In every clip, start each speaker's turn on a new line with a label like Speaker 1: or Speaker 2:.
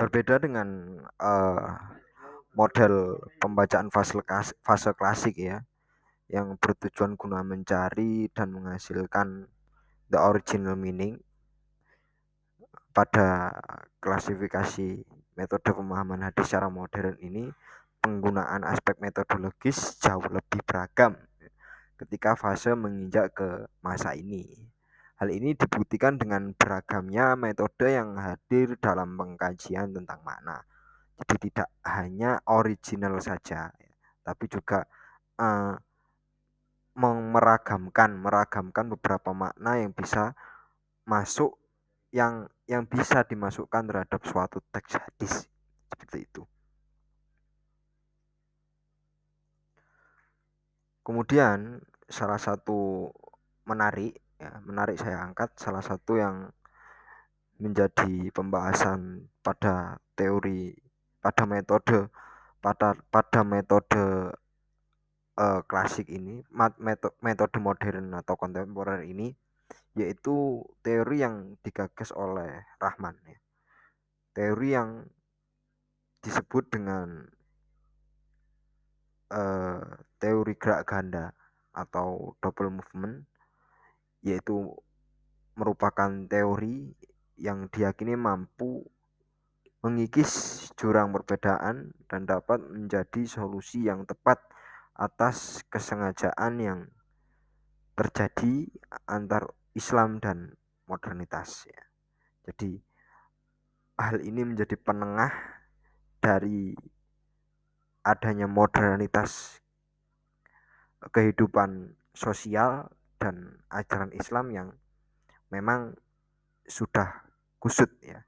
Speaker 1: Berbeda dengan model pembacaan fase klasik ya, yang bertujuan guna mencari dan menghasilkan the original meaning. Pada klasifikasi metode pemahaman hadis secara modern ini, penggunaan aspek metodologis jauh lebih beragam ketika fase menginjak ke masa ini. Hal ini dibuktikan dengan beragamnya metode yang hadir dalam pengkajian tentang makna. Jadi tidak hanya original saja, tapi juga meragamkan beberapa makna yang bisa masuk, yang bisa dimasukkan terhadap suatu teks hadis, seperti itu. Kemudian salah satu menarik saya angkat, salah satu yang menjadi pembahasan pada teori, pada metode klasik ini, metode modern atau kontemporer ini, yaitu teori yang digagas oleh Rahman ya. Teori yang disebut dengan teori gerak ganda atau double movement, yaitu merupakan teori yang diyakini mampu mengikis jurang perbedaan dan dapat menjadi solusi yang tepat atas kesengajaan yang terjadi antar Islam dan modernitas ya. Jadi hal ini menjadi penengah dari adanya modernitas kehidupan sosial dan ajaran Islam yang memang sudah kusut ya,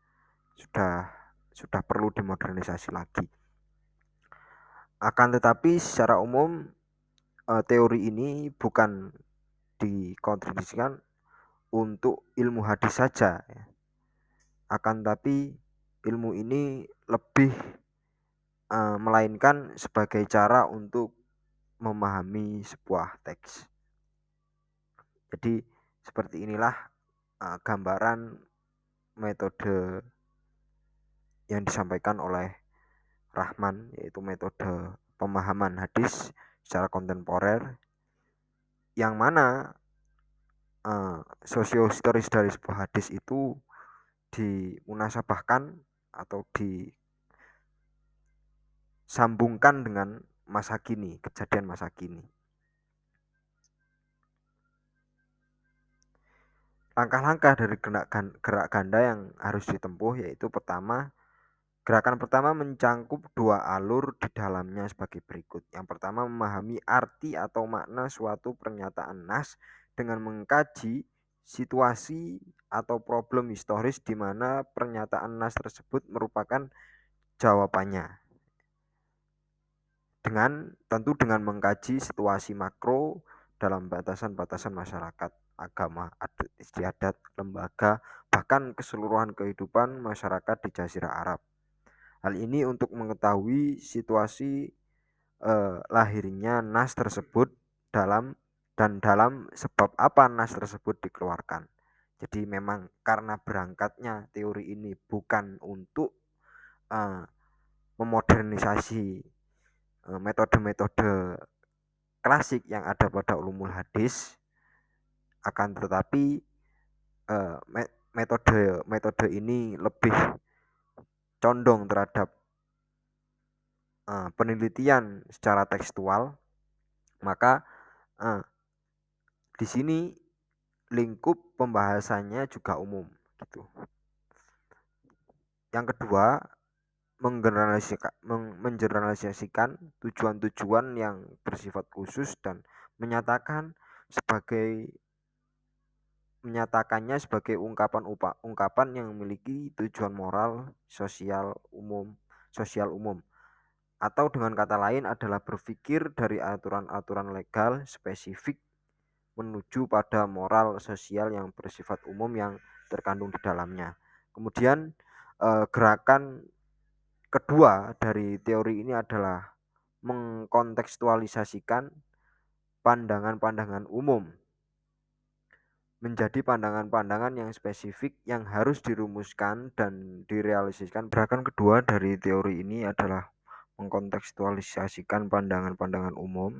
Speaker 1: sudah perlu dimodernisasi lagi. Akan tetapi secara umum teori ini bukan dikontribusikan untuk ilmu hadis saja ya. Akan tetapi ilmu ini lebih melainkan sebagai cara untuk memahami sebuah teks. Jadi seperti inilah gambaran metode yang disampaikan oleh Rahman, yaitu metode pemahaman hadis secara kontemporer, yang mana sosiohistoris dari sebuah hadis itu dimunasabahkan atau disambungkan dengan masa kini, kejadian masa kini. Langkah-langkah dari gerak ganda yang harus ditempuh yaitu gerakan pertama mencangkup dua alur di dalamnya sebagai berikut. Yang pertama, memahami arti atau makna suatu pernyataan nas dengan mengkaji situasi atau problem historis di mana pernyataan nas tersebut merupakan jawabannya. Tentu dengan mengkaji situasi makro dalam batasan-batasan masyarakat, agama, adat istiadat, lembaga, bahkan keseluruhan kehidupan masyarakat di Jazirah Arab. Hal ini untuk mengetahui situasi lahirnya nas tersebut dalam sebab apa nas tersebut dikeluarkan. Jadi memang karena berangkatnya teori ini bukan untuk memodernisasi metode-metode klasik yang ada pada ulumul hadis, akan tetapi metode ini lebih condong terhadap penelitian secara tekstual. Maka di sini lingkup pembahasannya juga umum gitu. Yang kedua, mengeneralisasikan tujuan-tujuan yang bersifat khusus dan menyatakannya sebagai ungkapan yang memiliki tujuan moral sosial umum, atau dengan kata lain adalah berpikir dari aturan-aturan legal spesifik menuju pada moral sosial yang bersifat umum yang terkandung di dalamnya. Kemudian gerakan kedua dari teori ini adalah mengkontekstualisasikan pandangan-pandangan umum menjadi pandangan-pandangan yang spesifik yang harus dirumuskan dan direalisasikan. Gerakan kedua dari teori ini adalah mengkontekstualisasikan pandangan-pandangan umum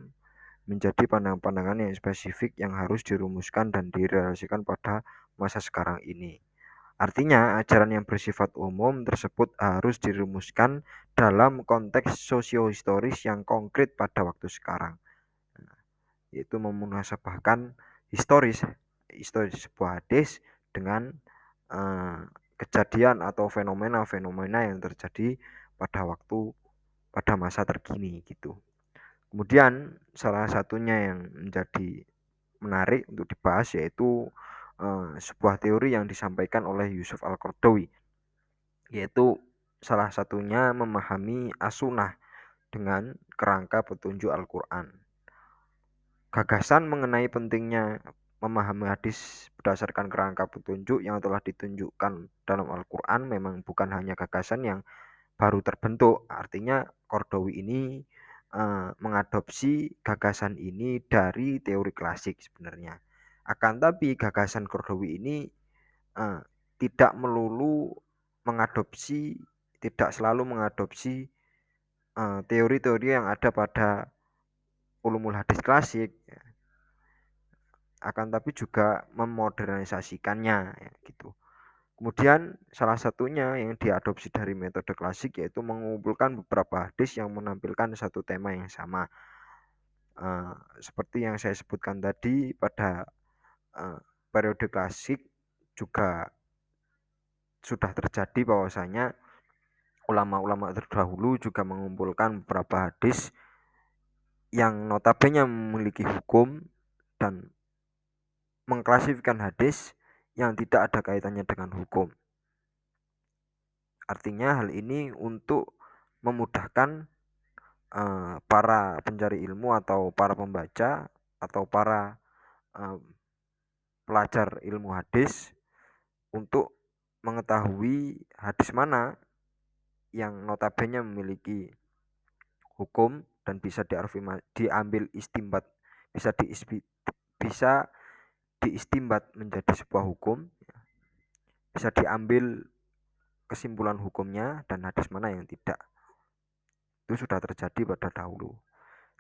Speaker 1: menjadi pandangan-pandangan yang spesifik yang harus dirumuskan dan direalisasikan pada masa sekarang ini. Artinya, ajaran yang bersifat umum tersebut harus dirumuskan dalam konteks sosiohistoris yang konkret pada waktu sekarang, yaitu memunasabahkan historis sebuah hadis dengan kejadian atau fenomena-fenomena yang terjadi pada masa terkini gitu. Kemudian salah satunya yang menjadi menarik untuk dibahas yaitu sebuah teori yang disampaikan oleh Yusuf Al-Qaradawi, yaitu salah satunya memahami as-sunnah dengan kerangka petunjuk Al-Quran. Gagasan mengenai pentingnya memahami hadis berdasarkan kerangka petunjuk yang telah ditunjukkan dalam Al-Quran memang bukan hanya gagasan yang baru terbentuk. Artinya Qaradawi ini mengadopsi gagasan ini dari teori klasik sebenarnya. Akan tapi gagasan Qaradawi ini tidak selalu mengadopsi teori-teori yang ada pada ulumul hadis klasik, akan tapi juga memodernisasikannya gitu. Kemudian salah satunya yang diadopsi dari metode klasik yaitu mengumpulkan beberapa hadis yang menampilkan satu tema yang sama. Seperti yang saya sebutkan tadi, pada periode klasik juga sudah terjadi bahwasanya ulama-ulama terdahulu juga mengumpulkan beberapa hadis yang notabene memiliki hukum dan mengklasifikasikan hadis yang tidak ada kaitannya dengan hukum. Artinya hal ini untuk memudahkan para pencari ilmu atau para pembaca atau para pelajar ilmu hadis untuk mengetahui hadis mana yang notabene memiliki hukum dan bisa diambil istimbat, bisa diistimbat menjadi sebuah hukum, bisa diambil kesimpulan hukumnya, dan hadis mana yang tidak. Itu sudah terjadi pada dahulu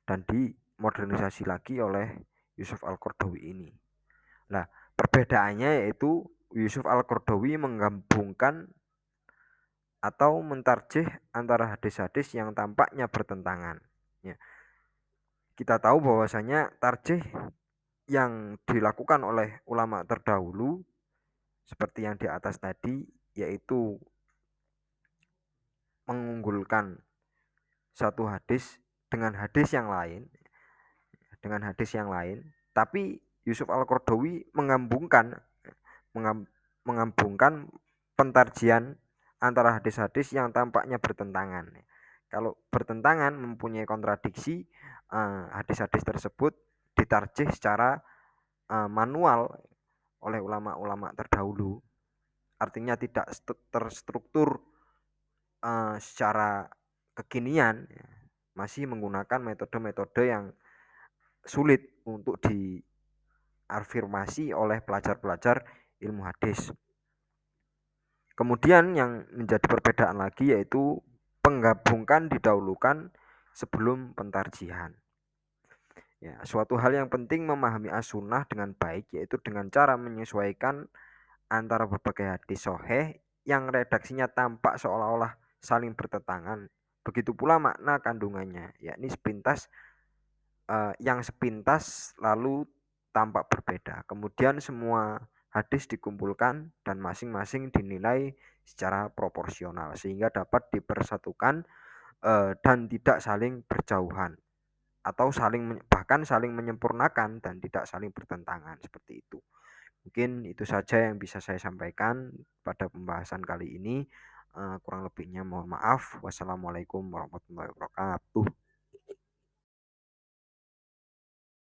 Speaker 1: dan dimodernisasi lagi oleh Yusuf Al-Qaradawi ini. Nah, perbedaannya yaitu Yusuf Al-Qaradawi menggabungkan atau mentarjih antara hadis-hadis yang tampaknya bertentangan. Ya. Kita tahu bahwasanya tarjih yang dilakukan oleh ulama terdahulu seperti yang di atas tadi, yaitu mengunggulkan satu hadis dengan hadis yang lain, tapi Yusuf Al-Qaradawi menggabungkan pentarjian antara hadis-hadis yang tampaknya bertentangan. Kalau bertentangan, mempunyai kontradiksi, hadis-hadis tersebut ditarjih secara manual oleh ulama-ulama terdahulu. Artinya tidak terstruktur secara kekinian, masih menggunakan metode-metode yang sulit untuk diafirmasi oleh pelajar-pelajar ilmu hadis. Kemudian yang menjadi perbedaan lagi yaitu penggabungkan didahulukan sebelum pentarjihan. Ya, suatu hal yang penting memahami as-sunnah dengan baik yaitu dengan cara menyesuaikan antara berbagai hadis sahih yang redaksinya tampak seolah-olah saling bertentangan. Begitu pula makna kandungannya, yakni yang sepintas lalu tampak berbeda. Kemudian semua hadis dikumpulkan dan masing-masing dinilai secara proporsional sehingga dapat dipersatukan dan tidak saling berjauhan atau bahkan saling menyempurnakan dan tidak saling bertentangan, seperti itu. Mungkin itu saja yang bisa saya sampaikan pada pembahasan kali ini. Kurang lebihnya mohon maaf. Wassalamualaikum warahmatullahi wabarakatuh.